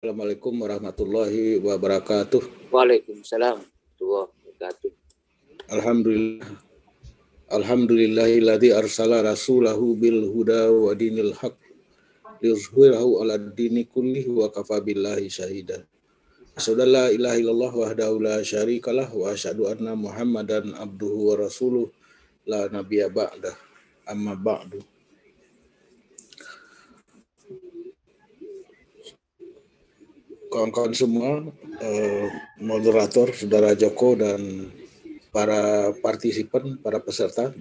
Assalamualaikum warahmatullahi wabarakatuh. Waalaikumsalam warahmatullahi wabarakatuh. Alhamdulillah. Alhamdulillahilladzi arsala rasulahu bil huda wa dinil haq liyuzhirahu 'ala dini kullih wa kafa billahi syahida. Asyhadu an la ilaha illallah wahdahu la syarikalah wa asyhadu anna Muhammadan abduhu wa rasuluh la nabiyya ba'dah. Amma ba'du. Kawan-kawan semua, moderator, Saudara Joko dan para partisipan, para peserta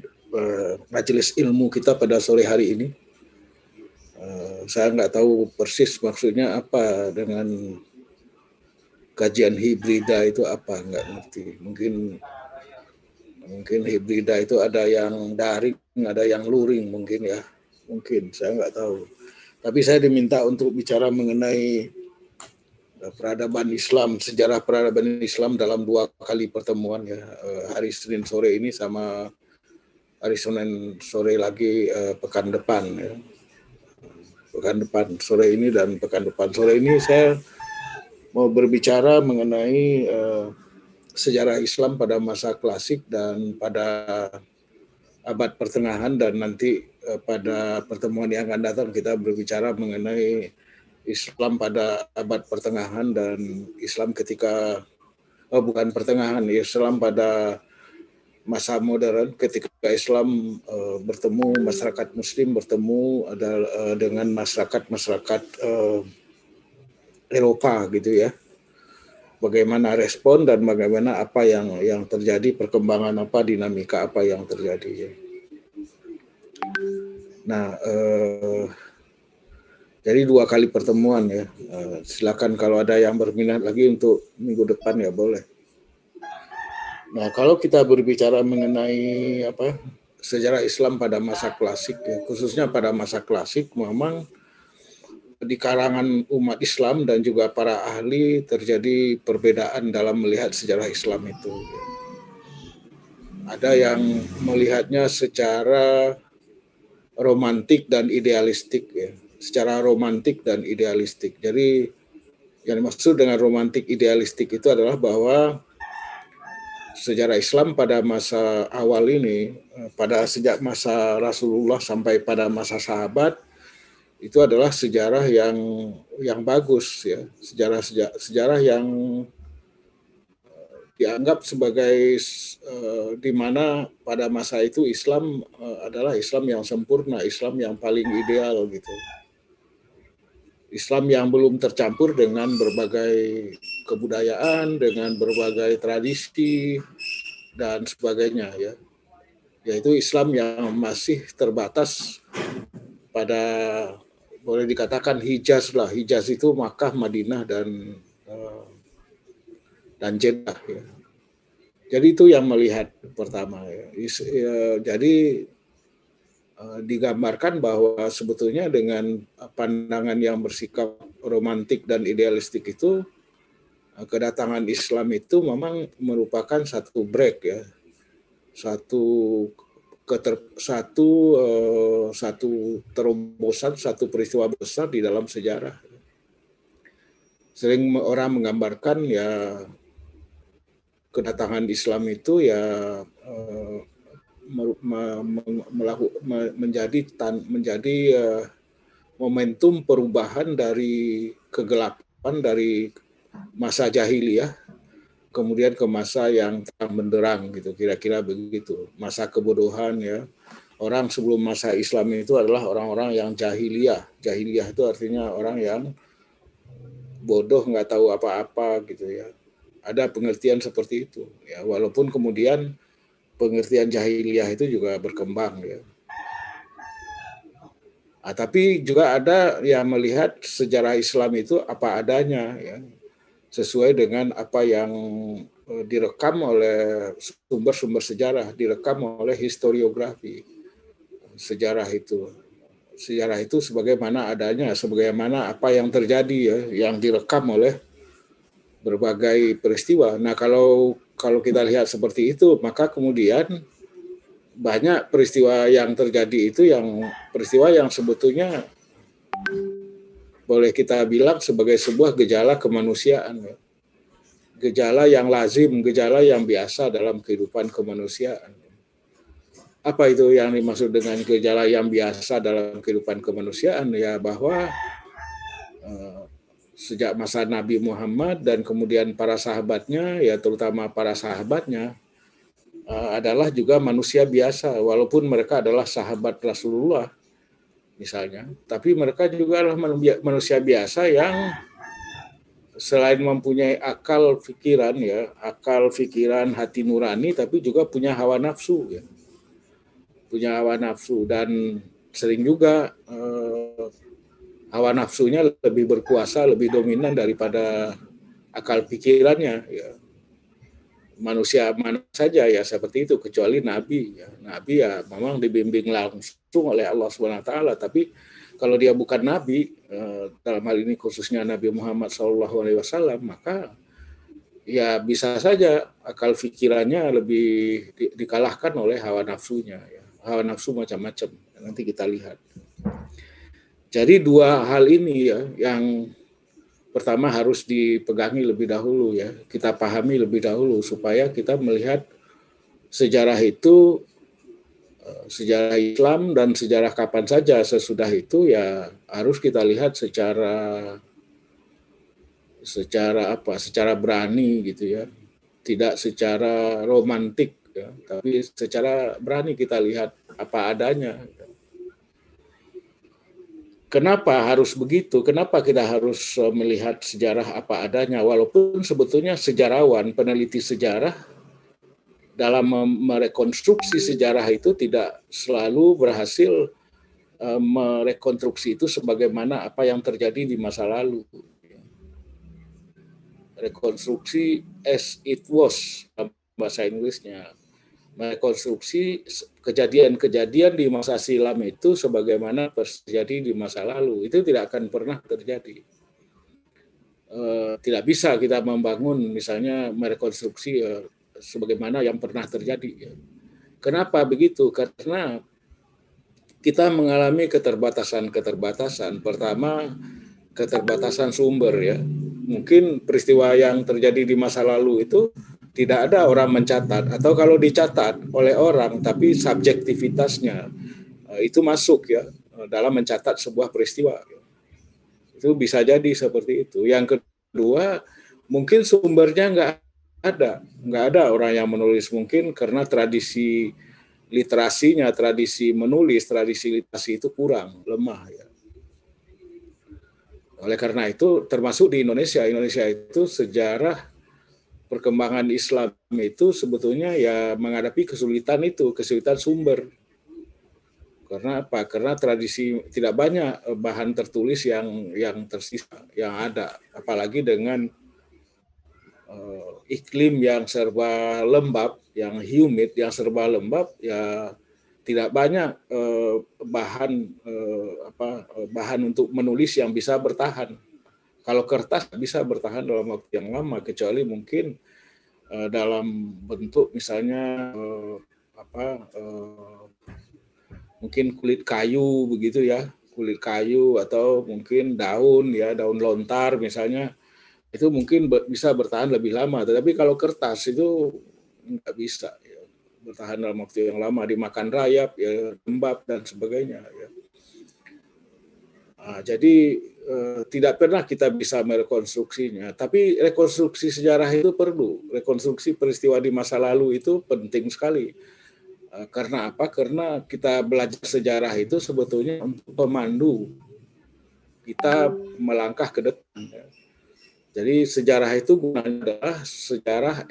majelis ilmu kita pada sore hari ini. Saya nggak tahu persis maksudnya apa dengan kajian hibrida itu apa, nggak ngerti. Mungkin hibrida itu ada yang daring, ada yang luring mungkin ya. Mungkin, saya nggak tahu. Tapi saya diminta untuk bicara mengenai peradaban Islam, sejarah peradaban Islam dalam 2 kali pertemuan ya, hari Senin sore ini sama hari Senin sore lagi pekan depan ya. Pekan depan sore ini dan pekan depan sore ini saya mau berbicara mengenai sejarah Islam pada masa klasik dan pada abad pertengahan, dan nanti pada pertemuan yang akan datang kita berbicara mengenai Islam pada abad pertengahan dan Islam ketika bukan pertengahan, Islam pada masa modern ketika Islam bertemu, masyarakat Muslim bertemu dengan masyarakat Eropa gitu ya. Bagaimana respon dan bagaimana apa yang terjadi, perkembangan apa, dinamika apa yang terjadi ya. Nah, jadi 2 kali pertemuan ya. Silakan kalau ada yang berminat lagi untuk minggu depan ya boleh. Nah, kalau kita berbicara mengenai sejarah Islam pada masa klasik ya, khususnya pada masa klasik, memang di kalangan umat Islam dan juga para ahli terjadi perbedaan dalam melihat sejarah Islam itu. Ada yang melihatnya secara romantik dan idealistik ya. Secara romantik dan idealistik. Jadi yang dimaksud dengan romantik idealistik itu adalah bahwa sejarah Islam pada masa awal ini, pada sejak masa Rasulullah sampai pada masa sahabat, itu adalah sejarah yang bagus ya, sejarah yang dianggap sebagai di mana pada masa itu Islam adalah Islam yang sempurna, Islam yang paling ideal gitu. Islam yang belum tercampur dengan berbagai kebudayaan, dengan berbagai tradisi dan sebagainya ya. Yaitu Islam yang masih terbatas pada, boleh dikatakan Hijaz lah. Hijaz itu Makkah, Madinah dan Jeddah ya. Jadi itu yang melihat pertama ya. Jadi digambarkan bahwa sebetulnya dengan pandangan yang bersikap romantik dan idealistik itu, kedatangan Islam itu memang merupakan satu break ya, satu terobosan, satu peristiwa besar di dalam sejarah. Sering orang menggambarkan ya kedatangan Islam itu ya menjadi momentum perubahan dari kegelapan dari masa jahiliyah kemudian ke masa yang terang benderang gitu, kira-kira begitu. Masa kebodohan ya. Orang sebelum masa Islam itu adalah orang-orang yang jahiliyah. Jahiliyah itu artinya orang yang bodoh, nggak tahu apa-apa gitu ya. Ada pengertian seperti itu ya, walaupun kemudian pengertian jahiliyah itu juga berkembang ya. Tapi juga ada yang melihat sejarah Islam itu apa adanya ya, sesuai dengan apa yang direkam oleh sumber-sumber sejarah, direkam oleh historiografi sejarah itu. Sejarah itu sebagaimana adanya, sebagaimana apa yang terjadi ya, yang direkam oleh berbagai peristiwa. Nah, kalau kita lihat seperti itu, maka kemudian banyak peristiwa yang terjadi itu yang peristiwa yang sebetulnya boleh kita bilang sebagai sebuah gejala kemanusiaan, ya. Gejala yang lazim, gejala yang biasa dalam kehidupan kemanusiaan. Apa itu yang dimaksud dengan gejala yang biasa dalam kehidupan kemanusiaan? Ya bahwa sejak masa Nabi Muhammad dan kemudian para sahabatnya, ya terutama para sahabatnya, adalah juga manusia biasa, walaupun mereka adalah sahabat Rasulullah misalnya, tapi mereka juga adalah manusia biasa yang selain mempunyai akal pikiran, hati nurani, tapi juga punya hawa nafsu, ya. Punya hawa nafsu, dan sering juga hawa nafsunya lebih berkuasa, lebih dominan daripada akal pikirannya. Ya. Manusia mana saja ya seperti itu, kecuali Nabi. Ya. Nabi ya memang dibimbing langsung oleh Allah SWT, tapi kalau dia bukan Nabi, dalam hal ini khususnya Nabi Muhammad SAW, maka ya bisa saja akal pikirannya lebih dikalahkan oleh hawa nafsunya. Ya. Hawa nafsu macam-macam, nanti kita lihat. Jadi dua hal ini ya yang pertama harus dipegangi lebih dahulu, ya, kita pahami lebih dahulu supaya kita melihat sejarah itu, sejarah Islam dan sejarah kapan saja sesudah itu ya harus kita lihat secara berani gitu ya, tidak secara romantik ya, tapi secara berani kita lihat apa adanya. Kenapa harus begitu? Kenapa kita harus melihat sejarah apa adanya? Walaupun sebetulnya sejarawan, peneliti sejarah dalam merekonstruksi sejarah itu tidak selalu berhasil merekonstruksi itu sebagaimana apa yang terjadi di masa lalu. Rekonstruksi as it was, bahasa Inggrisnya. Merekonstruksi kejadian-kejadian di masa silam itu sebagaimana terjadi di masa lalu. Itu tidak akan pernah terjadi. Tidak bisa kita membangun misalnya merekonstruksi sebagaimana yang pernah terjadi. Kenapa begitu? Karena kita mengalami keterbatasan. Pertama, keterbatasan sumber, ya. Mungkin peristiwa yang terjadi di masa lalu itu tidak ada orang mencatat, atau kalau dicatat oleh orang tapi subjektivitasnya itu masuk ya dalam mencatat sebuah peristiwa. Itu bisa jadi seperti itu. Yang kedua, mungkin sumbernya nggak ada orang yang menulis, mungkin karena tradisi literasinya, tradisi menulis, tradisi literasi itu kurang, lemah ya. Oleh karena itu, termasuk di Indonesia itu sejarah perkembangan Islam itu sebetulnya ya menghadapi kesulitan sumber. Karena apa? Karena tradisi tidak banyak bahan tertulis yang tersisa, yang ada, apalagi dengan iklim yang serba lembab, yang humid, yang serba lembab, ya tidak banyak bahan untuk menulis yang bisa bertahan. Kalau kertas bisa bertahan dalam waktu yang lama, kecuali mungkin dalam bentuk misalnya mungkin kulit kayu begitu ya, kulit kayu atau mungkin daun lontar misalnya, itu mungkin bisa bertahan lebih lama. Tetapi kalau kertas itu nggak bisa ya, bertahan dalam waktu yang lama, dimakan rayap ya, lembab dan sebagainya ya. Nah, jadi tidak pernah kita bisa merekonstruksinya. Tapi rekonstruksi sejarah itu perlu. Rekonstruksi peristiwa di masa lalu itu penting sekali. Karena apa? Karena kita belajar sejarah itu sebetulnya untuk pemandu kita melangkah ke depan. Jadi sejarah itu gunanya adalah sejarah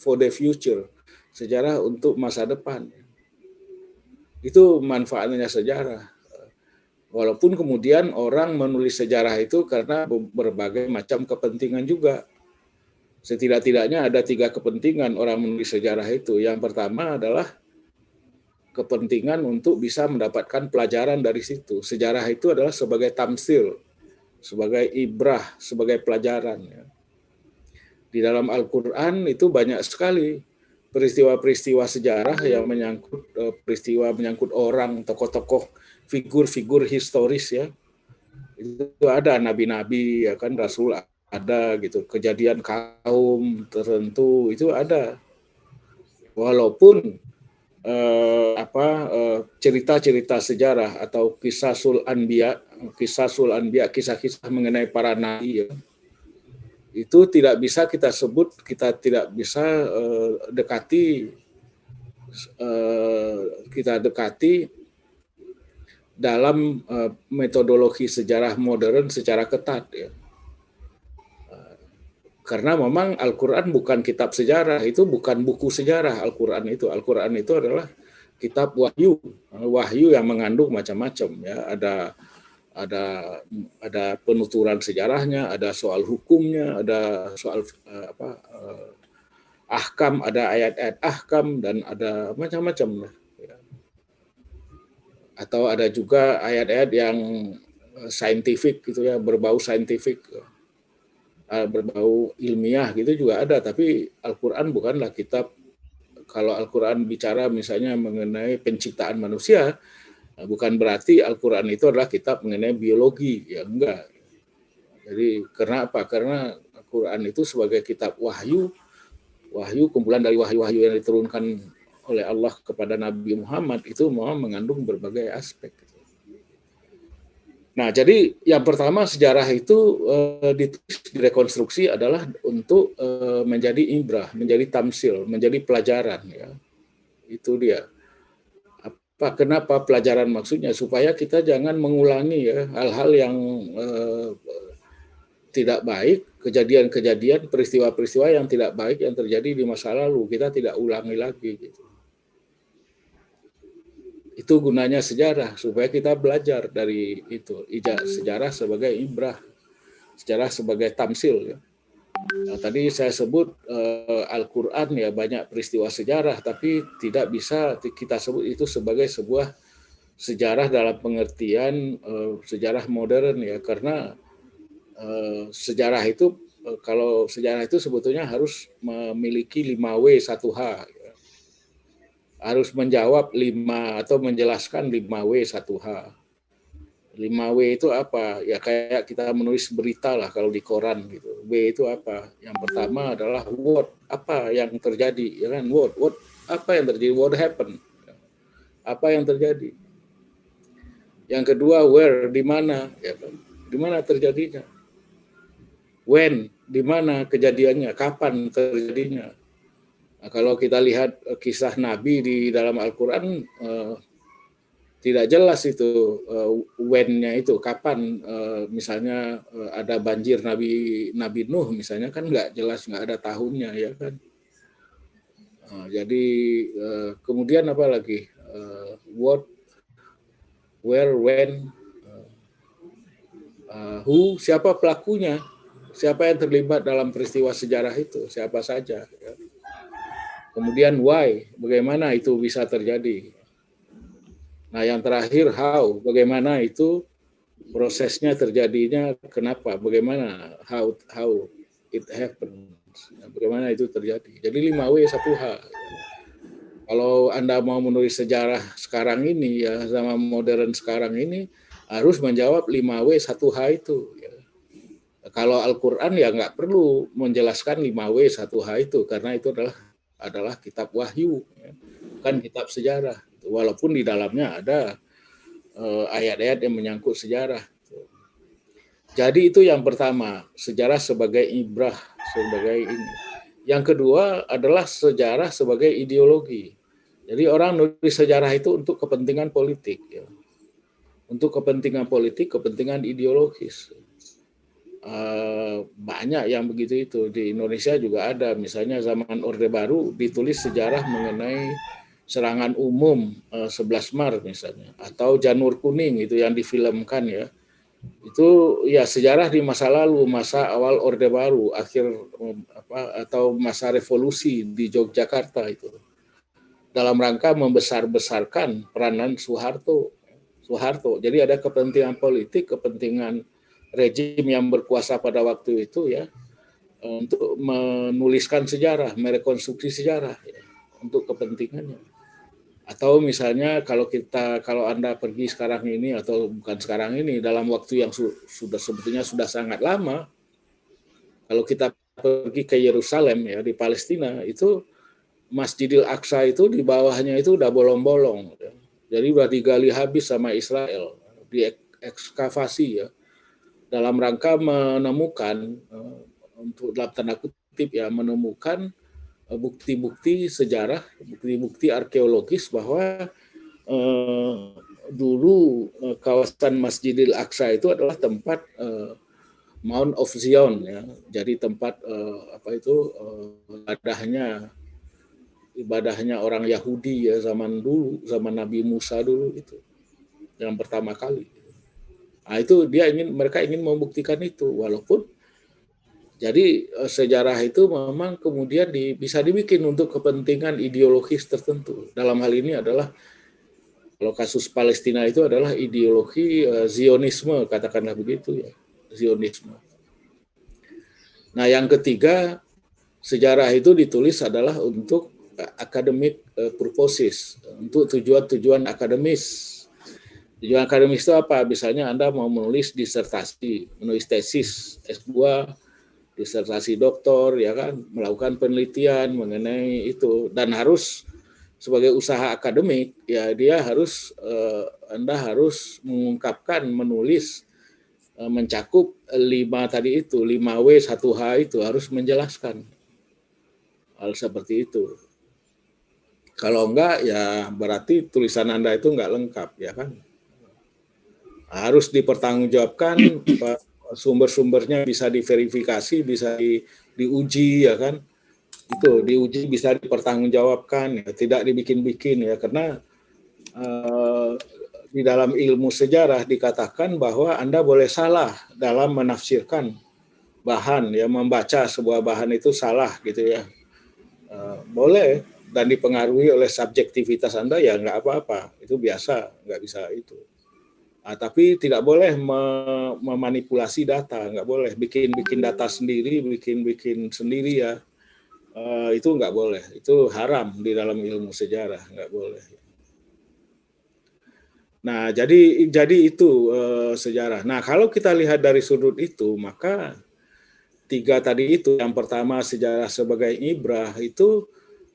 for the future, sejarah untuk masa depan. Itu manfaatnya sejarah. Walaupun kemudian orang menulis sejarah itu karena berbagai macam kepentingan juga. Setidak-tidaknya ada 3 kepentingan orang menulis sejarah itu. Yang pertama adalah kepentingan untuk bisa mendapatkan pelajaran dari situ. Sejarah itu adalah sebagai tamsil, sebagai ibrah, sebagai pelajaran. Di dalam Al-Quran itu banyak sekali peristiwa-peristiwa sejarah yang menyangkut orang, tokoh-tokoh, figur-figur historis ya, Itu ada nabi-nabi, ya kan, rasul ada gitu, kejadian kaum tertentu itu ada. Walaupun cerita-cerita sejarah atau kisahul anbiya, kisah-kisah mengenai para nabi, ya, itu tidak bisa kita sebut, kita tidak bisa dekati dalam metodologi sejarah modern secara ketat, ya. Karena memang Al-Quran bukan kitab sejarah, itu bukan buku sejarah. Al-Quran itu adalah kitab wahyu yang mengandung macam-macam, ya. Ada penuturan sejarahnya, ada soal hukumnya, ada soal ahkam, ada ayat-ayat ahkam, dan ada macam-macam, ya. Atau ada juga ayat-ayat yang saintifik gitu, ya, berbau saintifik, berbau ilmiah gitu juga ada. Tapi Al-Quran bukanlah kitab. Kalau Al-Quran bicara misalnya mengenai penciptaan manusia, bukan berarti Al-Quran itu adalah kitab mengenai biologi, ya enggak. Jadi karena apa? Karena Al-Quran itu sebagai kitab wahyu, kumpulan dari wahyu-wahyu yang diturunkan oleh Allah kepada Nabi Muhammad, itu mau mengandung berbagai aspek. Nah, jadi yang pertama, sejarah itu direkonstruksi adalah untuk menjadi ibrah, menjadi tamsil, menjadi pelajaran, ya. Itu dia. Kenapa pelajaran maksudnya? Supaya kita jangan mengulangi, ya, hal-hal yang tidak baik, kejadian-kejadian, peristiwa-peristiwa yang tidak baik yang terjadi di masa lalu, kita tidak ulangi lagi, gitu. Itu gunanya sejarah, supaya kita belajar dari itu. Sejarah sebagai ibrah, sejarah sebagai tamsil, ya. Nah, tadi saya sebut Al-Quran, ya, banyak peristiwa sejarah, tapi tidak bisa kita sebut itu sebagai sebuah sejarah dalam pengertian sejarah modern, ya, karena sejarah itu, kalau sejarah itu sebetulnya harus memiliki 5W 1H, ya. Harus menjawab 5 atau menjelaskan 5W 1H. 5W itu apa? Ya kayak kita menulis berita lah kalau di koran gitu. W itu apa? Yang pertama adalah what, apa yang terjadi, ya kan? What apa yang terjadi? What happened? Apa yang terjadi? Yang kedua where, di mana, ya kan? Di mana terjadinya? When, di mana kejadiannya? Kapan terjadinya? Nah, kalau kita lihat kisah Nabi di dalam Al-Quran, tidak jelas itu when-nya itu kapan. Misalnya ada banjir Nabi Nuh misalnya, kan nggak jelas, nggak ada tahunnya, ya kan. Jadi kemudian apa lagi, what, where, when, who, siapa pelakunya, siapa yang terlibat dalam peristiwa sejarah itu, siapa saja, ya. Kemudian why, bagaimana itu bisa terjadi. Nah, yang terakhir how, bagaimana itu prosesnya terjadinya, kenapa, bagaimana, how it happens, bagaimana itu terjadi. Jadi 5W 1H. Kalau Anda mau menulis sejarah sekarang ini, ya, sama modern sekarang ini, harus menjawab 5W 1H itu, ya. Kalau Al-Quran, ya nggak perlu menjelaskan 5W 1H itu, karena itu adalah kitab wahyu, ya, bukan kitab sejarah. Walaupun di dalamnya ada ayat-ayat yang menyangkut sejarah. Jadi itu yang pertama, sejarah sebagai ibrah, sebagai ini. Yang kedua adalah sejarah sebagai ideologi. Jadi orang nulis sejarah itu untuk kepentingan politik, ya. Untuk kepentingan politik, kepentingan ideologis. Banyak yang begitu itu. Di Indonesia juga ada, misalnya zaman Orde Baru ditulis sejarah mengenai serangan umum 11 Maret misalnya, atau Janur Kuning itu yang difilmkan, ya. Itu ya sejarah di masa lalu, masa awal Orde Baru, akhir atau masa revolusi di Yogyakarta itu, dalam rangka membesar-besarkan peranan Soeharto. Jadi ada kepentingan politik, kepentingan rejim yang berkuasa pada waktu itu, ya, untuk menuliskan sejarah, merekonstruksi sejarah, ya, untuk kepentingannya. Atau misalnya kalau Anda pergi sekarang ini atau bukan sekarang ini, dalam waktu yang sudah sebetulnya sudah sangat lama, kalau kita pergi ke Yerusalem ya di Palestina, itu Masjidil Aqsa itu di bawahnya itu udah bolong-bolong, ya. Jadi udah digali habis sama Israel, diekskavasi ya, dalam rangka menemukan untuk dalam tanda kutip ya, menemukan bukti-bukti sejarah, bukti-bukti arkeologis bahwa dulu kawasan Masjidil Aqsa itu adalah tempat Mount of Zion ya. Jadi tempat ibadahnya orang Yahudi ya zaman dulu, zaman Nabi Musa dulu itu yang pertama kali. Nah, itu mereka ingin membuktikan itu, walaupun jadi sejarah itu memang kemudian bisa dibikin untuk kepentingan ideologis tertentu. Dalam hal ini adalah kalau kasus Palestina itu adalah ideologi Zionisme, katakanlah begitu ya, Zionisme. Nah, yang ketiga, sejarah itu ditulis adalah untuk academic purposes, untuk tujuan-tujuan akademis. Tujuan akademis itu apa? Misalnya Anda mau menulis disertasi, menulis tesis S2, disertasi doktor, ya kan, melakukan penelitian mengenai itu, dan harus sebagai usaha akademik, ya dia harus Anda harus mengungkapkan, menulis, mencakup 5W 1H itu harus menjelaskan hal seperti itu. Kalau enggak, ya berarti tulisan Anda itu enggak lengkap, ya kan? Harus dipertanggungjawabkan, sumber-sumbernya bisa diverifikasi, bisa diuji, ya kan? Itu diuji, bisa dipertanggungjawabkan, ya, tidak dibikin-bikin ya, karena di dalam ilmu sejarah dikatakan bahwa Anda boleh salah dalam menafsirkan bahan, ya, membaca sebuah bahan itu salah gitu ya, boleh, dan dipengaruhi oleh subjektivitas Anda, ya nggak apa-apa, itu biasa, nggak bisa itu. Tapi tidak boleh memanipulasi data, nggak boleh bikin data sendiri, bikin sendiri ya, itu nggak boleh, itu haram di dalam ilmu sejarah, nggak boleh. Nah, jadi itu sejarah. Nah, kalau kita lihat dari sudut itu, maka 3 tadi itu, yang pertama sejarah sebagai ibrah, itu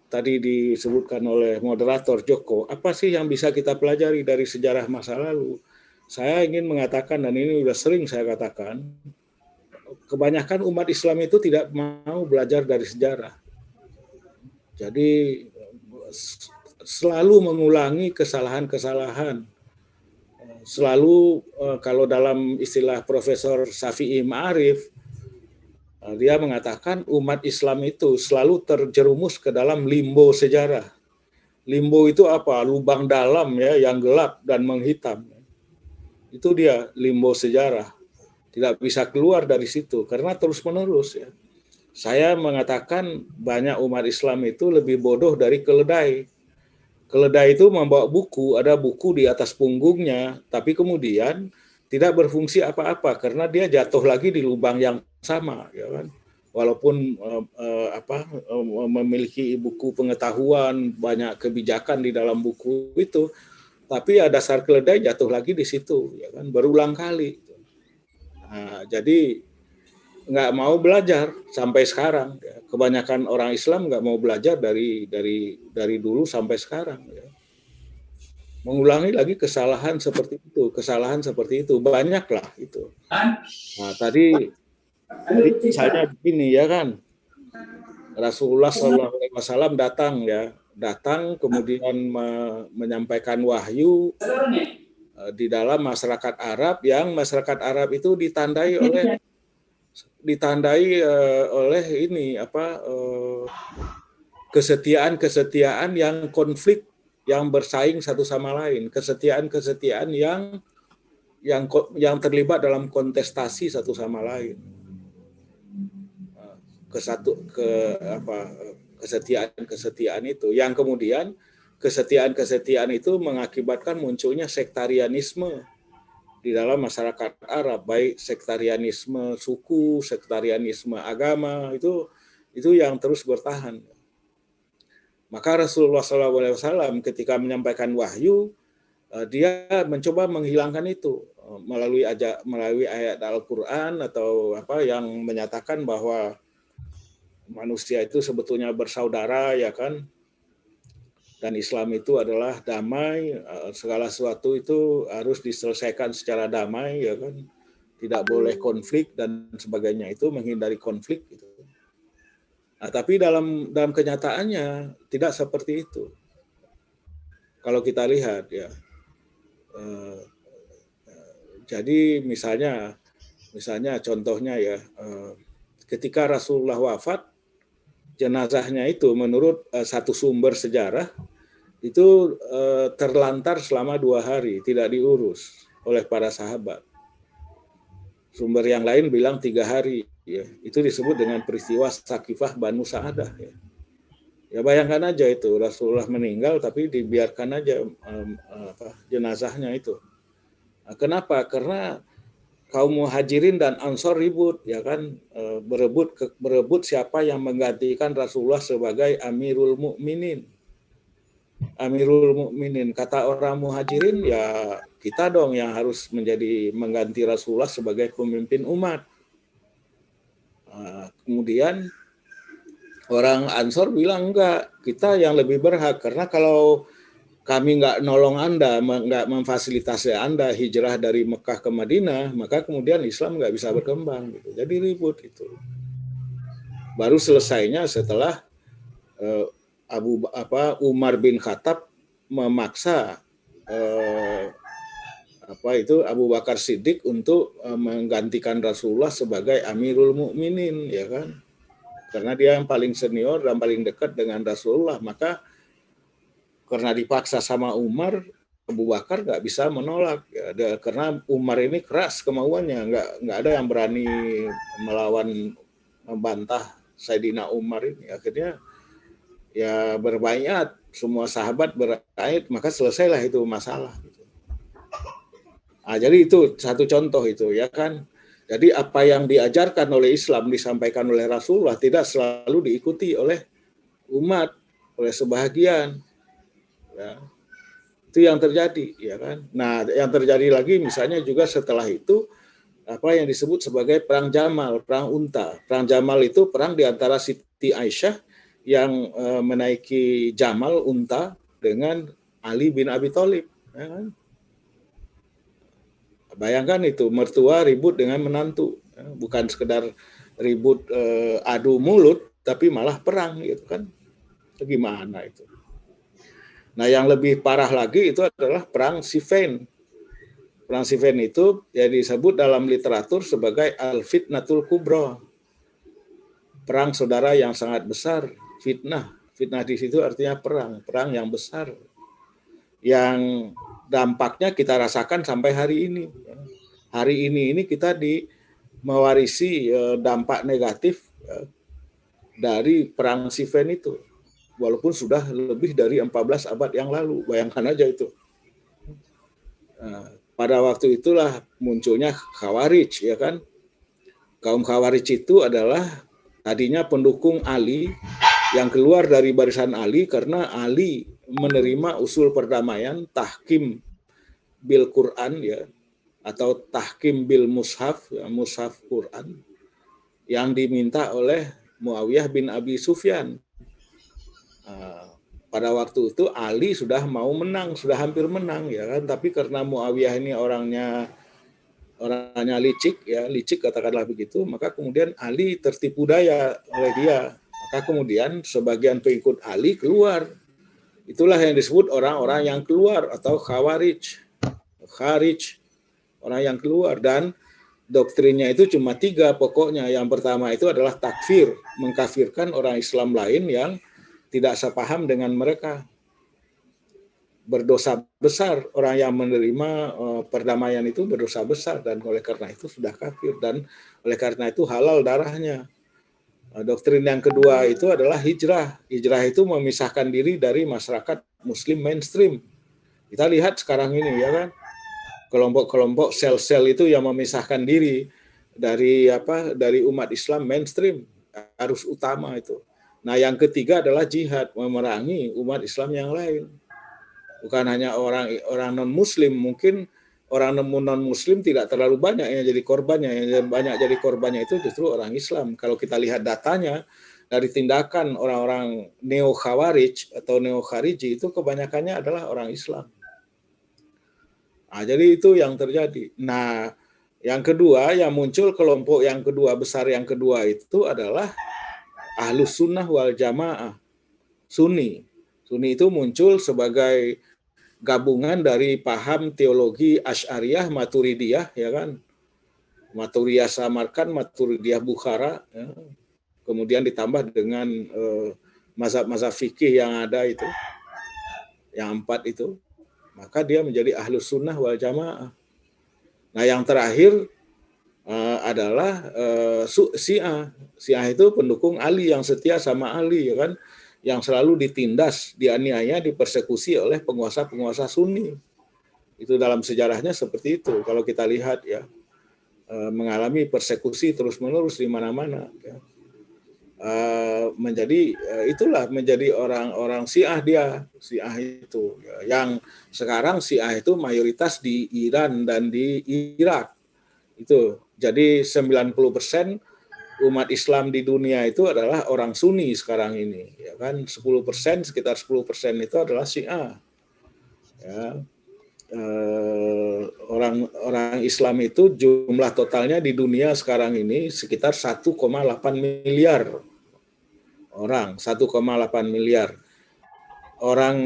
tadi disebutkan oleh moderator Joko, apa sih yang bisa kita pelajari dari sejarah masa lalu? Saya ingin mengatakan, dan ini sudah sering saya katakan, kebanyakan umat Islam itu tidak mau belajar dari sejarah. Jadi selalu mengulangi kesalahan-kesalahan. Selalu, kalau dalam istilah Profesor Syafi'i Ma'arif, dia mengatakan umat Islam itu selalu terjerumus ke dalam limbo sejarah. Limbo itu apa? Lubang dalam ya, yang gelap dan menghitam. Itu dia limbo sejarah. Tidak bisa keluar dari situ karena terus-menerus ya. Saya mengatakan banyak umat Islam itu lebih bodoh dari keledai. Keledai itu membawa buku, ada buku di atas punggungnya, tapi kemudian tidak berfungsi apa-apa karena dia jatuh lagi di lubang yang sama, ya kan? Walaupun memiliki buku pengetahuan, banyak kebijakan di dalam buku itu, tapi ya dasar keledai jatuh lagi di situ, ya kan? Berulang kali. Nah, jadi nggak mau belajar sampai sekarang. Kebanyakan orang Islam nggak mau belajar dari dulu sampai sekarang. Ya. Mengulangi lagi kesalahan seperti itu, banyaklah itu. Nah, tadi misalnya begini ya kan, Rasulullah SAW datang kemudian menyampaikan wahyu di dalam masyarakat Arab, yang masyarakat Arab itu ditandai oleh kesetiaan yang konflik, yang bersaing satu sama lain, kesetiaan yang terlibat dalam kontestasi satu sama lain, kesetiaan itu, yang kemudian kesetiaan itu mengakibatkan munculnya sektarianisme di dalam masyarakat Arab, baik sektarianisme suku, sektarianisme agama, itu yang terus bertahan. Maka Rasulullah SAW ketika menyampaikan wahyu, dia mencoba menghilangkan itu melalui ayat Al-Quran atau apa yang menyatakan bahwa manusia itu sebetulnya bersaudara, ya kan, dan Islam itu adalah damai, segala sesuatu itu harus diselesaikan secara damai, ya kan, tidak boleh konflik dan sebagainya, itu menghindari konflik gitu. Nah, tapi dalam kenyataannya tidak seperti itu. Kalau kita lihat ya, jadi misalnya contohnya ya, ketika Rasulullah wafat, jenazahnya itu menurut satu sumber sejarah itu terlantar selama 2 hari, tidak diurus oleh para sahabat. Sumber yang lain bilang 3 hari. Ya. Itu disebut dengan peristiwa Sakifah Banu Sa'adah. Ya. Ya bayangkan aja itu, Rasulullah meninggal tapi dibiarkan aja jenazahnya itu. Nah, kenapa? Karena kaum Muhajirin dan Ansor ribut, ya kan, berebut siapa yang menggantikan Rasulullah sebagai Amirul Mukminin. Amirul Mukminin, kata orang Muhajirin, ya kita dong yang harus mengganti Rasulullah sebagai pemimpin umat. Nah, kemudian orang Ansor bilang enggak, kita yang lebih berhak, karena kalau kami nggak nolong Anda, nggak memfasilitasi Anda hijrah dari Mekah ke Madinah, maka kemudian Islam nggak bisa berkembang. Gitu. Jadi ribut itu. Baru selesainya setelah Umar bin Khattab memaksa Abu Bakar Siddiq untuk menggantikan Rasulullah sebagai Amirul Mukminin, ya kan? Karena dia yang paling senior dan paling dekat dengan Rasulullah, maka karena dipaksa sama Umar, Abu Bakar nggak bisa menolak, ya, karena Umar ini keras kemauannya, nggak ada yang berani melawan, membantah Sayyidina Umar ini. Akhirnya ya berbaiat, semua sahabat berbaiat, maka selesailah itu masalah. Nah, jadi itu satu contoh itu, ya kan. Jadi apa yang diajarkan oleh Islam, disampaikan oleh Rasulullah, tidak selalu diikuti oleh umat, oleh sebahagian. Ya. Itu yang terjadi, ya kan. Nah, yang terjadi lagi misalnya juga setelah itu apa yang disebut sebagai perang Jamal, perang unta. Perang Jamal itu perang di antara Siti Aisyah yang menaiki Jamal unta dengan Ali bin Abi Thalib, ya kan? Bayangkan itu, mertua ribut dengan menantu, ya, bukan sekedar ribut adu mulut, tapi malah perang, gitu kan? Gimana itu? Nah, yang lebih parah lagi itu adalah perang Siffin. Perang Siffin itu ya disebut dalam literatur sebagai Al-Fitnatul Kubra. Perang saudara yang sangat besar, fitnah. Fitnah di situ artinya perang yang besar. Yang dampaknya kita rasakan sampai hari ini. Hari ini kita mewarisi dampak negatif dari perang Siffin itu. Walaupun sudah lebih dari 14 abad yang lalu, bayangkan aja itu. Pada waktu itulah munculnya Khawarij, ya kan. Kaum Khawarij itu adalah tadinya pendukung Ali yang keluar dari barisan Ali karena Ali menerima usul perdamaian tahkim bil Quran, ya, atau tahkim bil mushaf, ya, mushaf Quran yang diminta oleh Muawiyah bin Abi Sufyan. Pada waktu itu Ali sudah mau menang, sudah hampir menang, ya kan, tapi karena Muawiyah ini orangnya licik, ya, licik katakanlah begitu, maka kemudian Ali tertipu daya oleh dia. Maka kemudian sebagian pengikut Ali keluar. Itulah yang disebut orang-orang yang keluar atau Khawarij, orang yang keluar. Dan doktrinnya itu cuma 3 pokoknya. Yang pertama itu adalah takfir, mengkafirkan orang Islam lain yang tidak sepaham dengan mereka. Berdosa besar, orang yang menerima perdamaian itu berdosa besar, dan oleh karena itu sudah kafir, dan oleh karena itu halal darahnya. Doktrin yang kedua itu adalah hijrah. Hijrah itu memisahkan diri dari masyarakat muslim mainstream. Kita lihat sekarang ini, ya kan, kelompok-kelompok sel-sel itu yang memisahkan diri dari umat Islam mainstream, arus utama itu. Nah, yang ketiga adalah jihad, memerangi umat Islam yang lain. Bukan hanya orang non-Muslim, mungkin orang non-Muslim tidak terlalu banyak yang jadi korbannya. Yang banyak jadi korbannya itu justru orang Islam. Kalau kita lihat datanya, dari tindakan orang-orang neo-Khawarij atau neo-Khariji itu kebanyakannya adalah orang Islam. Nah, jadi itu yang terjadi. Nah, yang kedua, yang muncul kelompok yang kedua, besar yang kedua itu adalah Ahlus Sunnah wal Jamaah, Sunni. Sunni itu muncul sebagai gabungan dari paham teologi Asy'ariyah, Maturidiyah, ya kan? Maturidiyah Samarkand, Maturidiyah Bukhara, ya. Kemudian ditambah dengan mazhab-mazhab fikih yang ada itu, yang 4 itu, maka dia menjadi Ahlus Sunnah wal Jamaah. Nah, yang terakhir adalah Syiah. Syiah itu pendukung Ali, yang setia sama Ali, ya kan? Yang selalu ditindas, dianiaya, dipersekusi oleh penguasa-penguasa Sunni. Itu dalam sejarahnya seperti itu. Kalau kita lihat ya, mengalami persekusi terus-menerus di mana-mana. Ya. Itulah menjadi orang-orang Syiah dia, Syiah itu. Ya. Yang sekarang Syiah itu mayoritas di Iran dan di Irak. Itu. Jadi 90% umat Islam di dunia itu adalah orang Sunni sekarang ini, ya kan? 10%, sekitar 10% itu adalah Syiah. Ya. Orang Islam itu jumlah totalnya di dunia sekarang ini sekitar 1,8 miliar orang, 1,8 miliar. Orang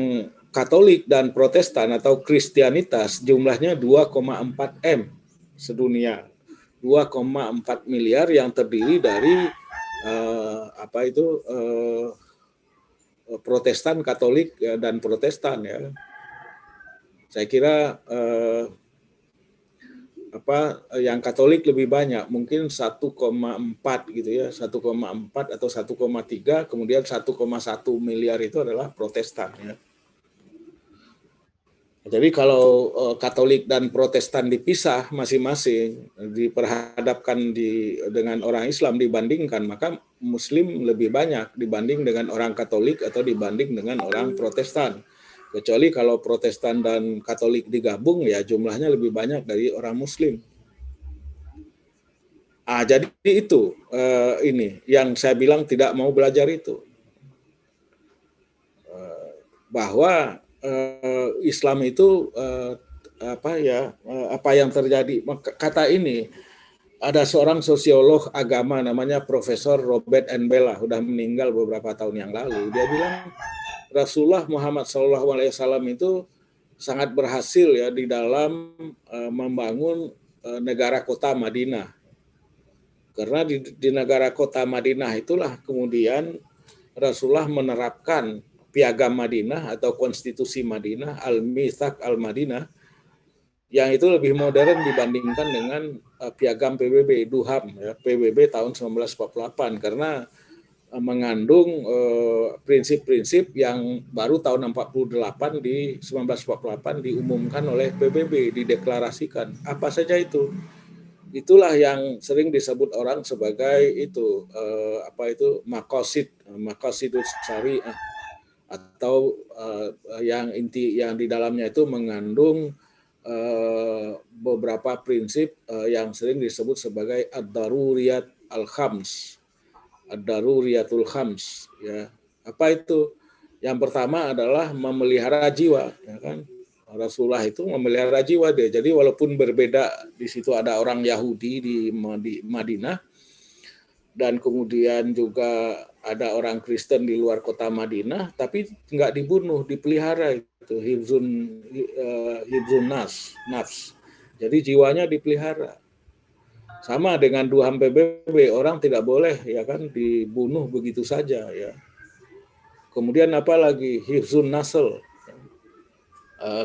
Katolik dan Protestan atau Kristianitas jumlahnya 2,4 M sedunia. 2,4 miliar yang terdiri dari Protestan, Katolik ya, dan Protestan ya. Saya kira yang Katolik lebih banyak, mungkin 1,4 gitu ya, 1,4 atau 1,3, kemudian 1,1 miliar itu adalah Protestan ya. Jadi kalau Katolik dan Protestan dipisah masing-masing, diperhadapkan dengan orang Islam dibandingkan, maka Muslim lebih banyak dibanding dengan orang Katolik atau dibanding dengan orang Protestan. Kecuali kalau Protestan dan Katolik digabung, ya jumlahnya lebih banyak dari orang Muslim. Jadi itu ini yang saya bilang tidak mau belajar itu, bahwa Islam itu apa yang terjadi. Kata ini ada seorang sosiolog agama namanya Profesor Robert N. Bella, sudah meninggal beberapa tahun yang lalu. Dia bilang Rasulullah Muhammad SAW itu sangat berhasil ya di dalam membangun negara kota Madinah. Karena di negara kota Madinah itulah kemudian Rasulullah menerapkan Piagam Madinah atau Konstitusi Madinah, Al-Mitsaq Al-Madinah, yang itu lebih modern dibandingkan dengan Piagam PBB, Duham, ya, PBB tahun 1948, karena mengandung prinsip-prinsip yang baru tahun 1948 diumumkan oleh PBB, dideklarasikan. Apa saja itu? Itulah yang sering disebut orang sebagai itu maqasidus syariah, atau yang di dalamnya itu mengandung beberapa prinsip yang sering disebut sebagai ad-daruriyat al-khams, ad-daruriyatul khams, ya. Apa itu? Yang pertama adalah memelihara jiwa, ya kan? Rasulullah itu memelihara jiwa dia. Jadi walaupun berbeda, di situ ada orang Yahudi di Madinah, dan kemudian juga ada orang Kristen di luar kota Madinah, tapi nggak dibunuh, dipelihara itu hibzun nafs. Jadi jiwanya dipelihara. Sama dengan Duham PBB, orang tidak boleh ya kan dibunuh begitu saja ya. Kemudian apa lagi? Hibzun nasl,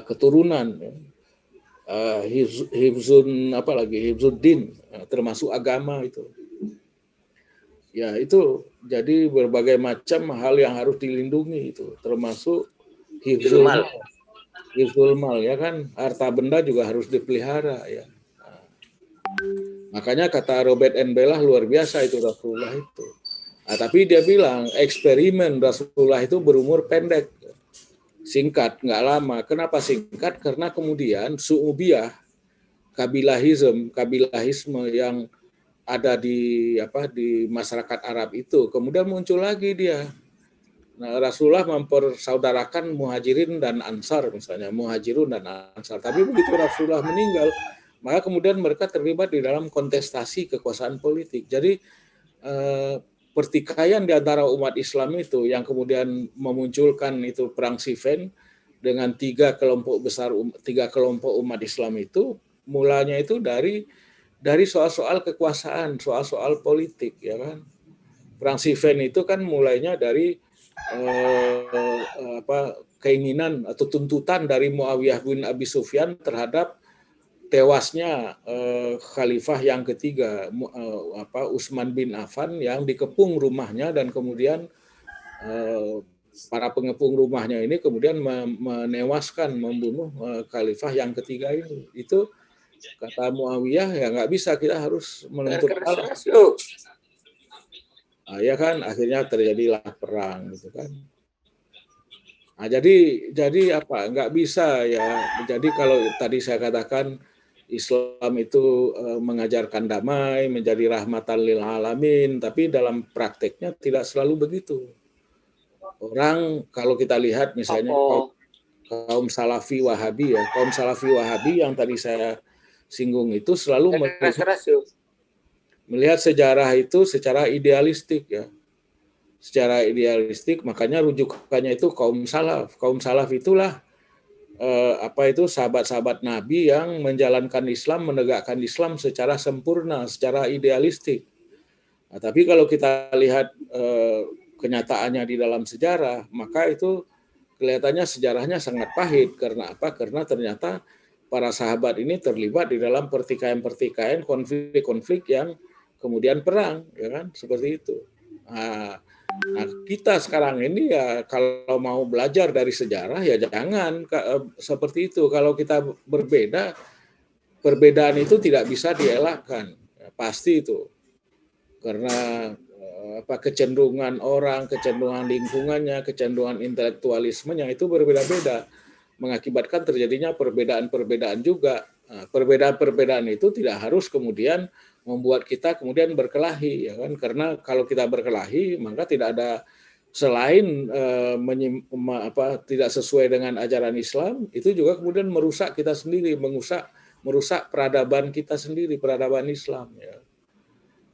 keturunan. Hibzun apa lagi? Hibzuddin, termasuk agama itu. Ya itu, jadi berbagai macam hal yang harus dilindungi itu, termasuk hifzul mal, ya kan, harta benda juga harus dipelihara ya. Makanya kata Robert N. Bella luar biasa itu Rasulullah itu. Nah, tapi dia bilang eksperimen Rasulullah itu berumur pendek, singkat, nggak lama. Kenapa singkat? Karena kemudian su'ubiyah, kabilahisme yang ada di masyarakat Arab itu kemudian muncul lagi dia. Nah, Rasulullah mempersaudarakan muhajirin dan ansar, misalnya muhajirun dan ansar. Tapi begitu Rasulullah meninggal, maka kemudian mereka terlibat di dalam kontestasi kekuasaan politik. Jadi pertikaian di antara umat Islam itu yang kemudian memunculkan itu perang Siffin dengan tiga kelompok umat Islam itu, mulanya itu dari soal-soal kekuasaan, soal-soal politik, ya kan. Perang Siffin itu kan mulainya dari keinginan atau tuntutan dari Muawiyah bin Abi Sufyan terhadap tewasnya khalifah yang ketiga, Utsman bin Affan, yang dikepung rumahnya dan kemudian para pengepung rumahnya ini kemudian menewaskan, membunuh khalifah yang ketiga ini. Itu kata Muawiyah, ya nggak bisa, kita harus menuntut Allah. Ya kan, akhirnya terjadilah perang gitu kan. Nah, jadi apa? Nggak bisa ya. Jadi kalau tadi saya katakan Islam itu mengajarkan damai, menjadi rahmatan lil alamin, tapi dalam prakteknya tidak selalu begitu. Orang kalau kita lihat misalnya kaum Salafi Wahabi ya, kaum Salafi Wahabi yang tadi saya singgung itu selalu melihat sejarah itu secara idealistik ya. Secara idealistik, makanya rujukannya itu kaum salaf. Kaum salaf itulah sahabat-sahabat Nabi yang menjalankan Islam, menegakkan Islam secara sempurna, secara idealistik. Nah, tapi kalau kita lihat kenyataannya di dalam sejarah, maka itu kelihatannya sejarahnya sangat pahit. Karena apa? Karena ternyata para sahabat ini terlibat di dalam pertikaian-pertikaian, konflik-konflik yang kemudian perang, ya kan? Seperti itu. Nah, kita sekarang ini ya kalau mau belajar dari sejarah ya jangan seperti itu. Kalau kita berbeda, perbedaan itu tidak bisa dielakkan. Ya, pasti itu. Karena kecenderungan orang, kecenderungan lingkungannya, kecenderungan intelektualismenya itu berbeda-beda, mengakibatkan terjadinya perbedaan-perbedaan juga. Nah, perbedaan-perbedaan itu tidak harus kemudian membuat kita kemudian berkelahi, ya kan? Karena kalau kita berkelahi maka tidak ada selain tidak sesuai dengan ajaran Islam, itu juga kemudian merusak kita sendiri, merusak peradaban kita sendiri, peradaban Islam. Ya.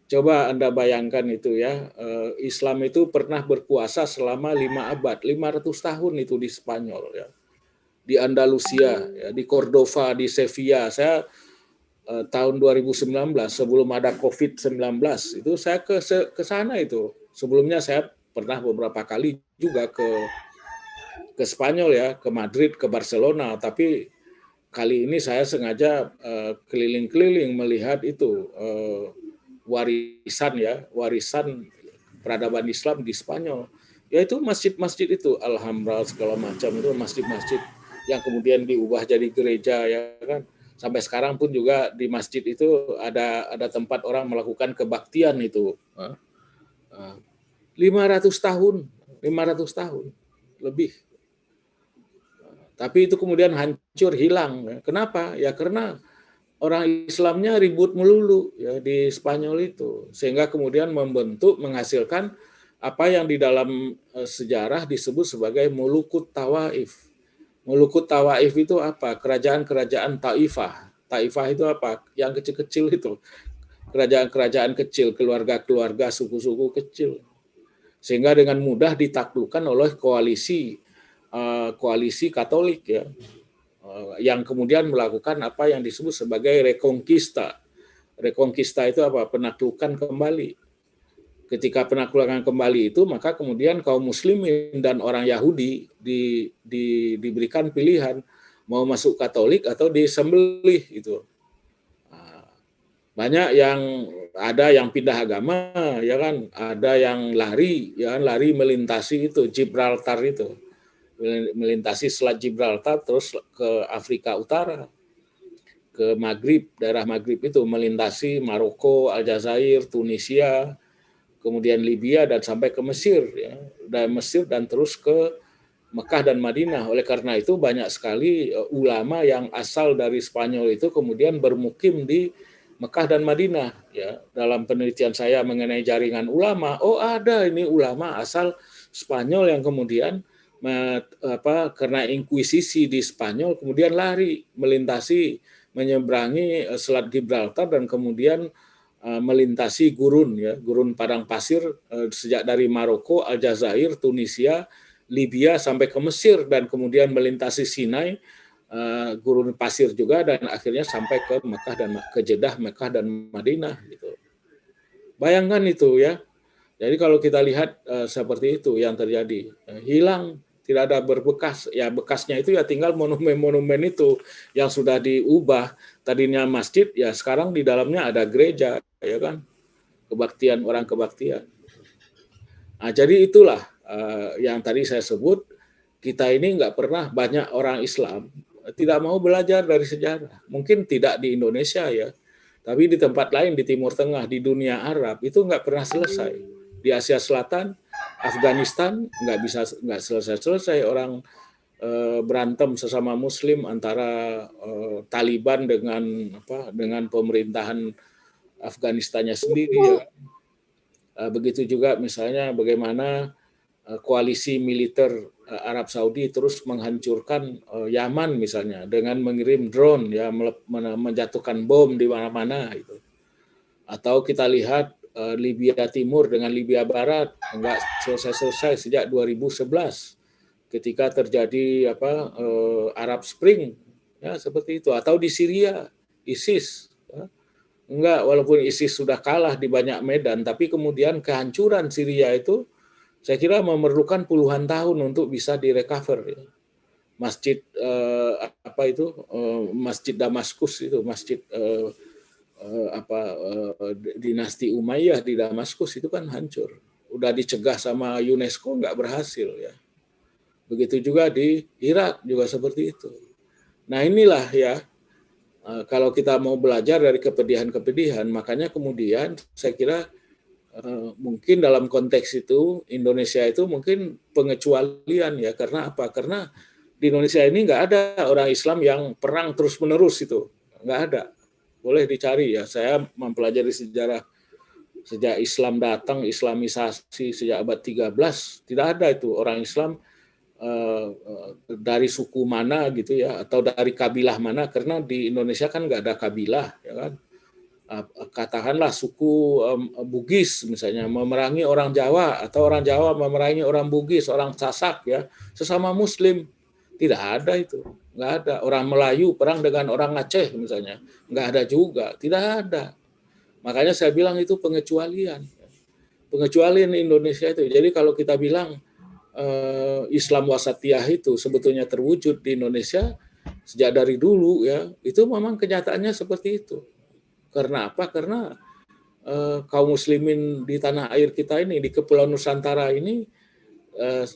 Coba Anda bayangkan itu ya, Islam itu pernah berkuasa selama 5 abad, 500 tahun itu di Spanyol ya. Di Andalusia, ya, di Cordova, di Sevilla. Saya tahun 2019 sebelum ada COVID-19 itu saya ke sana itu. Sebelumnya saya pernah beberapa kali juga ke Spanyol ya, ke Madrid, ke Barcelona, tapi kali ini saya sengaja keliling-keliling melihat itu warisan peradaban Islam di Spanyol. Yaitu masjid-masjid itu, Alhambra segala macam itu masjid-masjid yang kemudian diubah jadi gereja, ya kan. Sampai sekarang pun juga di masjid itu ada tempat orang melakukan kebaktian itu. 500 tahun lebih. Tapi itu kemudian hancur, hilang. Kenapa? Ya karena orang Islamnya ribut melulu ya di Spanyol itu, sehingga kemudian menghasilkan apa yang di dalam sejarah disebut sebagai Mulukut Tawaif. Mulukut Tawaif itu apa? Kerajaan-kerajaan Taifah. Taifah itu apa? Yang kecil-kecil itu. Kerajaan-kerajaan kecil, keluarga-keluarga, suku-suku kecil. Sehingga dengan mudah ditaklukkan oleh koalisi Katolik ya. Yang kemudian melakukan apa yang disebut sebagai reconquista. Reconquista itu apa? Penaklukan kembali. Ketika penaklukan kembali itu, maka kemudian kaum muslimin dan orang Yahudi diberikan pilihan mau masuk Katolik atau disembelih itu. Banyak ada yang pindah agama, ya kan, ada yang lari, ya kan, lari melintasi itu Gibraltar itu. Melintasi Selat Gibraltar terus ke Afrika Utara, ke Maghrib, daerah Maghrib itu melintasi Maroko, Aljazair, Tunisia, kemudian Libya dan sampai ke Mesir, ya, dan Mesir dan terus ke Mekah dan Madinah. Oleh karena itu banyak sekali ulama yang asal dari Spanyol itu kemudian bermukim di Mekah dan Madinah. Ya, dalam penelitian saya mengenai jaringan ulama, oh ada ini ulama asal Spanyol yang kemudian karena inkuisisi di Spanyol kemudian lari melintasi menyeberangi Selat Gibraltar dan kemudian melintasi gurun, ya, gurun padang pasir sejak dari Maroko, Aljazair, Tunisia, Libya sampai ke Mesir dan kemudian melintasi Sinai, gurun pasir juga dan akhirnya sampai ke Mekah dan ke Jeddah, Mekah dan Madinah gitu. Bayangkan itu ya. Jadi kalau kita lihat seperti itu yang terjadi, hilang, tidak ada berbekas. Ya bekasnya itu ya tinggal monumen-monumen itu yang sudah diubah. Tadinya masjid, ya sekarang di dalamnya ada gereja, ya kan? Kebaktian, orang kebaktian. Nah, jadi itulah yang tadi saya sebut, kita ini nggak pernah, banyak orang Islam tidak mau belajar dari sejarah. Mungkin tidak di Indonesia ya, tapi di tempat lain di Timur Tengah, di dunia Arab itu nggak pernah selesai. Di Asia Selatan, Afghanistan nggak selesai orang berantem sesama Muslim antara Taliban dengan pemerintahan Afghanistannya sendiri ya. Begitu juga misalnya bagaimana koalisi militer Arab Saudi terus menghancurkan Yaman misalnya dengan mengirim drone ya menjatuhkan bom di mana-mana itu. Atau kita lihat Libya Timur dengan Libya Barat enggak selesai-selesai sejak 2011 ketika terjadi Arab Spring ya seperti itu, atau di Syria ISIS ya. Enggak, walaupun ISIS sudah kalah di banyak medan, tapi kemudian kehancuran Syria itu saya kira memerlukan puluhan tahun untuk bisa direcover. Ya. Masjid Masjid Damaskus itu, masjid dinasti Umayyah di Damaskus itu kan hancur. Udah dicegah sama UNESCO nggak berhasil ya. Begitu juga di Irak juga seperti itu. Nah inilah ya. Kalau kita mau belajar dari kepedihan-kepedihan, makanya kemudian saya kira mungkin dalam konteks itu Indonesia itu mungkin pengecualian ya. Karena apa? Karena di Indonesia ini nggak ada orang Islam yang perang terus-menerus itu. Nggak ada. Boleh dicari ya. Saya mempelajari sejarah sejak Islam datang, Islamisasi sejak abad 13, tidak ada itu orang Islam dari suku mana gitu ya, atau dari kabilah mana, karena di Indonesia kan nggak ada kabilah ya kan. Katakanlah suku Bugis misalnya memerangi orang Jawa, atau orang Jawa memerangi orang Bugis, orang Sasak ya, sesama Muslim, tidak ada itu, nggak ada. Orang Melayu perang dengan orang Aceh misalnya, nggak ada juga, tidak ada. Makanya saya bilang itu pengecualian Indonesia itu. Jadi kalau kita bilang Islam wasatiyah itu sebetulnya terwujud di Indonesia sejak dari dulu ya, itu memang kenyataannya seperti itu. Karena apa? Karena kaum muslimin di tanah air kita ini, di Kepulauan Nusantara ini,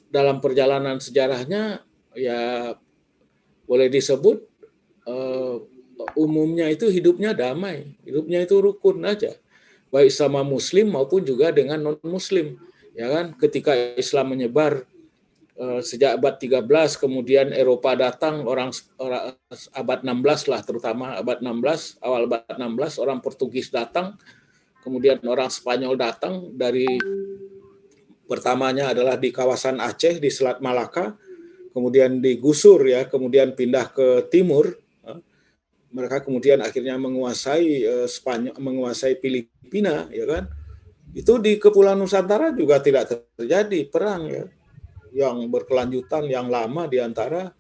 dalam perjalanan sejarahnya ya boleh disebut umumnya itu hidupnya damai, hidupnya itu rukun aja, baik sama Muslim maupun juga dengan non Muslim, ya kan? Ketika Islam menyebar sejak abad 13, kemudian Eropa datang, orang abad 16 lah, terutama abad 16, awal abad 16 orang Portugis datang, kemudian orang Spanyol datang, dari pertamanya adalah di kawasan Aceh di Selat Malaka, kemudian digusur ya, kemudian pindah ke timur. Mereka kemudian akhirnya menguasai Spanyol, menguasai Filipina ya kan. Itu di Kepulauan Nusantara juga tidak terjadi perang ya, yang berkelanjutan yang lama di antara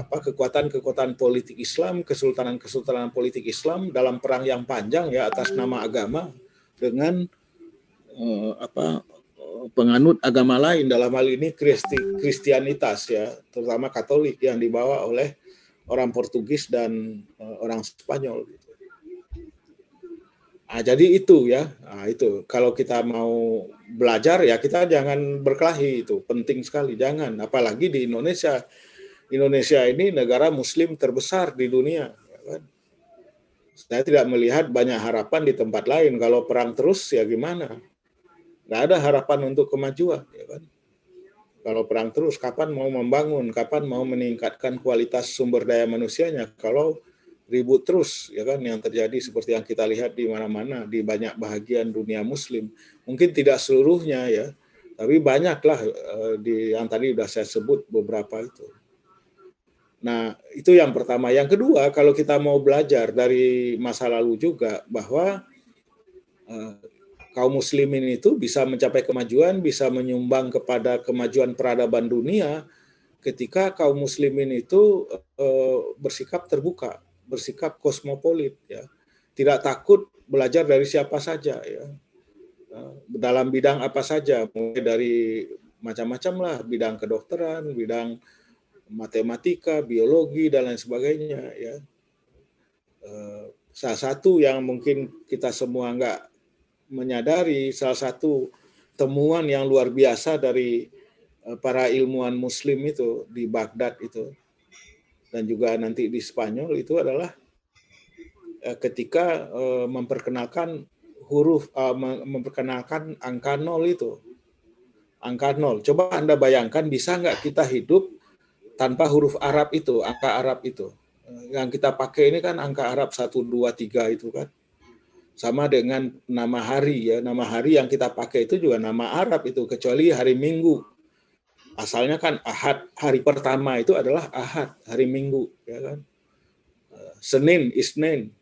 kekuatan-kekuatan politik Islam, kesultanan-kesultanan politik Islam dalam perang yang panjang ya atas nama agama dengan penganut agama lain, dalam hal ini Kristianitas ya, terutama Katolik yang dibawa oleh orang Portugis dan orang Spanyol. Nah, jadi itu ya, itu kalau kita mau belajar ya kita jangan berkelahi, itu penting sekali, jangan. Apalagi di Indonesia. Indonesia ini negara Muslim terbesar di dunia. Ya kan? Saya tidak melihat banyak harapan di tempat lain. Kalau perang terus ya gimana? nggak ada harapan untuk kemajuan, ya kan? Kalau perang terus, kapan mau membangun, kapan mau meningkatkan kualitas sumber daya manusianya? Kalau ribut terus, ya kan, yang terjadi seperti yang kita lihat di mana-mana, di banyak bahagian dunia Muslim. Mungkin tidak seluruhnya ya, tapi banyaklah di yang tadi sudah saya sebut beberapa itu. Nah, itu yang pertama. Yang kedua, kalau kita mau belajar dari masa lalu juga bahwa kaum muslimin itu bisa mencapai kemajuan, bisa menyumbang kepada kemajuan peradaban dunia ketika kaum muslimin itu bersikap terbuka, bersikap kosmopolit, ya, tidak takut belajar dari siapa saja, ya, dalam bidang apa saja, mulai dari macam-macam lah, bidang kedokteran, bidang matematika, biologi dan lain sebagainya, ya. Salah satu yang mungkin kita semua nggak menyadari, salah satu temuan yang luar biasa dari para ilmuwan Muslim itu di Baghdad itu, dan juga nanti di Spanyol itu adalah ketika memperkenalkan memperkenalkan angka 0 itu. Angka 0. Coba Anda bayangkan, bisa nggak kita hidup tanpa huruf Arab itu, angka Arab itu. Yang kita pakai ini kan angka Arab 1, 2, 3 itu kan. Sama dengan nama hari ya, nama hari yang kita pakai itu juga nama Arab itu, kecuali hari Minggu. Asalnya kan Ahad, hari pertama itu adalah Ahad, hari Minggu, ya kan. Senin, Isnin,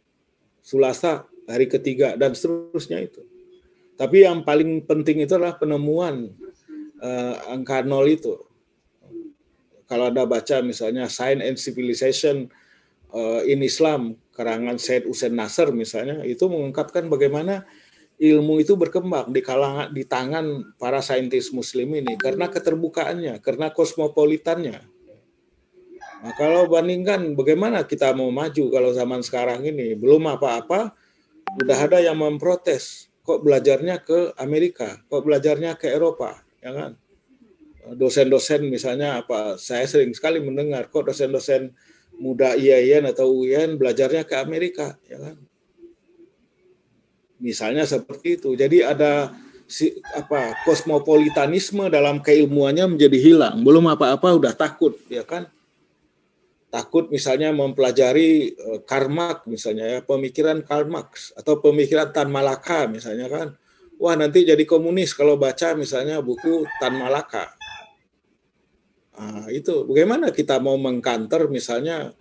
Selasa, hari ketiga, dan seterusnya itu. Tapi yang paling penting itu adalah penemuan angka 0 itu. Kalau Anda baca misalnya Science and Civilization in Islam, karangan Syed Hussein Nasr misalnya, itu mengungkapkan bagaimana ilmu itu berkembang di tangan para saintis Muslim ini karena keterbukaannya, karena kosmopolitannya. Nah, kalau bandingkan bagaimana kita mau maju kalau zaman sekarang ini belum apa-apa, udah ada yang memprotes. Kok belajarnya ke Amerika, kok belajarnya ke Eropa, ya kan? Dosen-dosen misalnya apa? Saya sering sekali mendengar kok dosen-dosen muda IAIN atau UIN belajarnya ke Amerika, ya kan? Misalnya seperti itu. Jadi ada kosmopolitanisme dalam keilmuannya menjadi hilang. Belum apa-apa udah takut, ya kan? Takut misalnya mempelajari Karl Marx misalnya ya, pemikiran Karl Marx atau pemikiran Tan Malaka misalnya kan. Wah, nanti jadi komunis kalau baca misalnya buku Tan Malaka. Nah, itu bagaimana kita mau mengkanter misalnya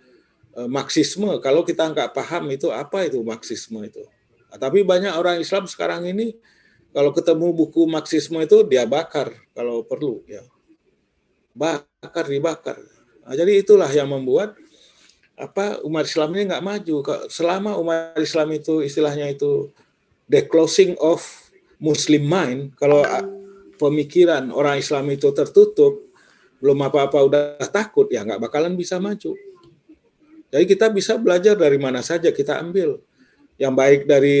Marxisme kalau kita nggak paham itu apa itu Marxisme itu. Nah, tapi banyak orang Islam sekarang ini kalau ketemu buku Marxisme itu dia bakar kalau perlu, ya. Dibakar. Nah, jadi itulah yang membuat umat Islam ini nggak maju. Selama umat Islam itu istilahnya itu the closing of Muslim mind, kalau pemikiran orang Islam itu tertutup, belum apa-apa udah takut, ya nggak bakalan bisa maju. Jadi kita bisa belajar dari mana saja kita ambil. Yang baik dari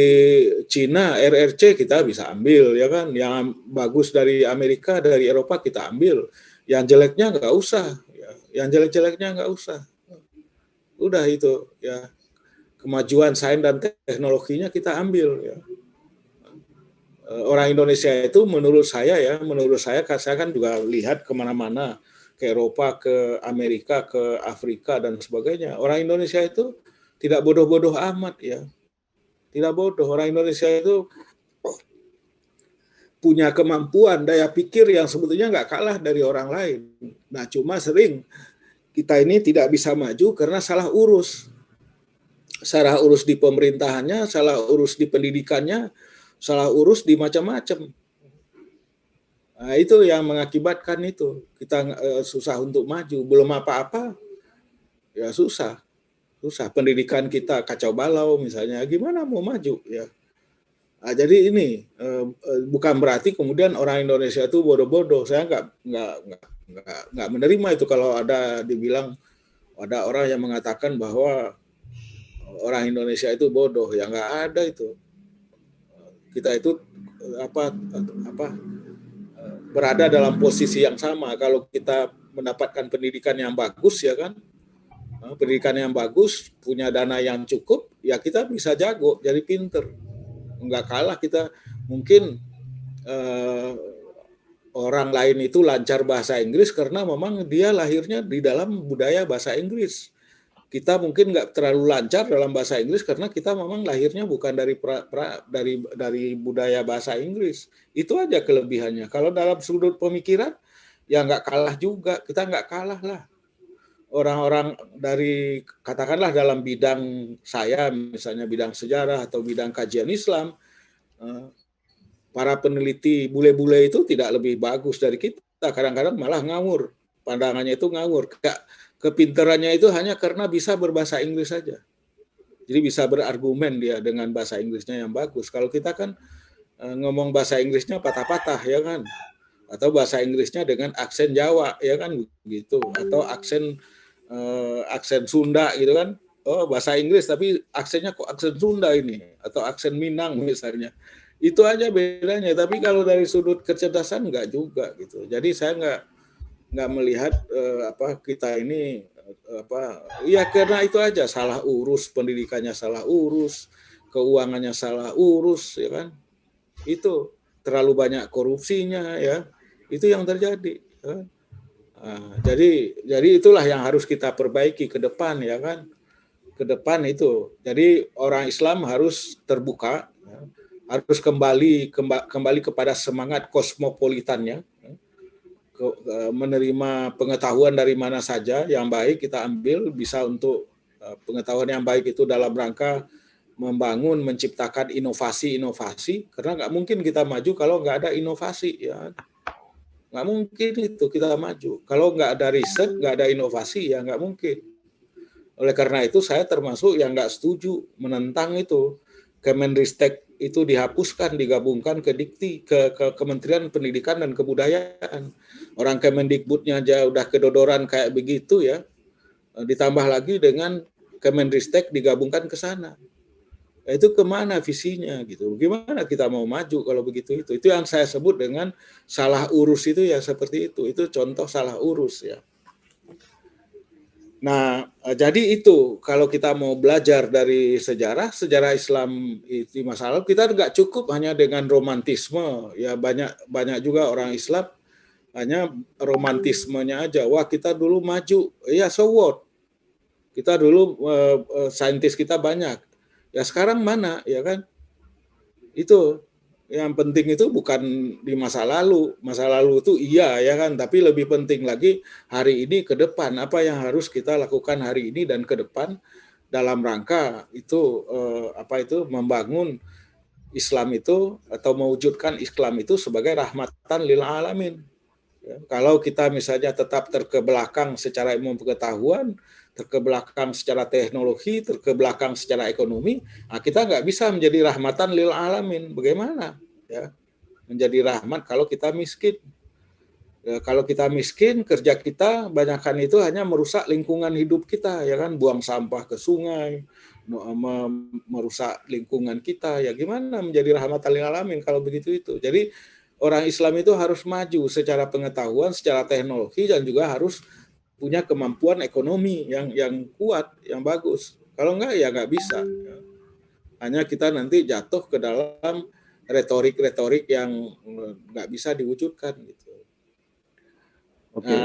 Cina, RRC kita bisa ambil, ya kan. Yang bagus dari Amerika, dari Eropa kita ambil. Yang jeleknya nggak usah, ya. Yang jelek-jeleknya nggak usah. Udah itu, ya. Kemajuan sains dan teknologinya kita ambil, ya. Orang Indonesia itu menurut saya kan juga lihat kemana-mana, ke Eropa, ke Amerika, ke Afrika dan sebagainya. Orang Indonesia itu tidak bodoh-bodoh amat, ya. Tidak bodoh. Orang Indonesia itu punya kemampuan, daya pikir yang sebetulnya nggak kalah dari orang lain. Nah, cuma sering kita ini tidak bisa maju karena salah urus. Salah urus di pemerintahannya, salah urus di pendidikannya, salah urus di macam-macam. Nah, itu yang mengakibatkan itu. Kita susah untuk maju. Belum apa-apa, ya susah. Pendidikan kita kacau balau misalnya, gimana mau maju, ya. Nah, jadi ini bukan berarti kemudian orang Indonesia itu bodoh-bodoh. Saya nggak menerima itu kalau ada dibilang ada orang yang mengatakan bahwa orang Indonesia itu bodoh. Ya nggak ada itu. Kita itu berada dalam posisi yang sama. Kalau kita mendapatkan pendidikan yang bagus, ya kan, pendidikan yang bagus, punya dana yang cukup, ya kita bisa jago, jadi pinter. Nggak kalah kita mungkin eh, orang lain itu lancar bahasa Inggris karena memang dia lahirnya di dalam budaya bahasa Inggris. Kita mungkin nggak terlalu lancar dalam bahasa Inggris karena kita memang lahirnya bukan dari budaya bahasa Inggris. Itu aja kelebihannya. Kalau dalam sudut pemikiran ya nggak kalah juga. Kita nggak kalah lah. Orang-orang dari katakanlah dalam bidang saya misalnya bidang sejarah atau bidang kajian Islam, para peneliti bule-bule itu tidak lebih bagus dari kita. Kadang-kadang malah ngawur. Pandangannya itu ngawur. Kepintarannya itu hanya karena bisa berbahasa Inggris saja. Jadi bisa berargumen dia dengan bahasa Inggrisnya yang bagus. Kalau kita kan ngomong bahasa Inggrisnya patah-patah ya kan. Atau bahasa Inggrisnya dengan aksen Jawa ya kan gitu. Atau aksen Sunda gitu kan. Oh, bahasa Inggris tapi aksennya kok aksen Sunda ini atau aksen Minang misalnya. Itu aja bedanya. Tapi kalau dari sudut kecerdasan enggak juga gitu. Jadi saya nggak melihat kita ini ya karena itu aja salah urus, pendidikannya salah urus, keuangannya salah urus ya kan, itu terlalu banyak korupsinya ya, itu yang terjadi ya. Jadi itulah yang harus kita perbaiki ke depan ya kan, ke depan itu. Jadi orang Islam harus terbuka ya, harus kembali kepada semangat kosmopolitannya, menerima pengetahuan dari mana saja yang baik kita ambil, bisa untuk pengetahuan yang baik itu dalam rangka membangun, menciptakan inovasi-inovasi, karena nggak mungkin kita maju kalau nggak ada inovasi ya, nggak mungkin itu kita maju kalau nggak ada riset, nggak ada inovasi ya nggak mungkin. Oleh karena itu saya termasuk yang nggak setuju menentang itu Kemendristek itu dihapuskan, digabungkan ke Dikti, ke Kementerian Pendidikan dan Kebudayaan. Orang Kemendikbudnya aja udah kedodoran kayak begitu ya, ditambah lagi dengan Kemendristek digabungkan ke sana. Itu kemana visinya gitu? Gimana kita mau maju kalau begitu itu? Itu yang saya sebut dengan salah urus itu ya seperti itu. Itu contoh salah urus ya. Nah, jadi itu kalau kita mau belajar dari sejarah Islam di masa lalu, kita nggak cukup hanya dengan romantisme. Ya banyak juga orang Islam hanya romantismenya aja. Wah kita dulu maju, ya so what? Kita dulu saintis kita banyak. Ya sekarang mana, ya kan? Itu yang penting itu bukan di masa lalu itu iya ya kan, tapi lebih penting lagi hari ini ke depan, apa yang harus kita lakukan hari ini dan ke depan dalam rangka itu membangun Islam itu atau mewujudkan Islam itu sebagai rahmatan lil alamin. Ya, kalau kita misalnya tetap terkebelakang secara ilmu pengetahuan, terkebelakang secara teknologi, terkebelakang secara ekonomi, nah kita nggak bisa menjadi rahmatan lil alamin. Bagaimana? Ya, menjadi rahmat kalau kita miskin. Ya, kalau kita miskin, kerja kita banyakkan itu hanya merusak lingkungan hidup kita, ya kan? Buang sampah ke sungai, merusak lingkungan kita. Ya gimana menjadi rahmatan lil alamin kalau begitu itu? Jadi orang Islam itu harus maju secara pengetahuan, secara teknologi, dan juga harus punya kemampuan ekonomi yang kuat, yang bagus. Kalau enggak, ya nggak bisa. Hanya kita nanti jatuh ke dalam retorik-retorik yang nggak bisa diwujudkan. Gitu. Oke.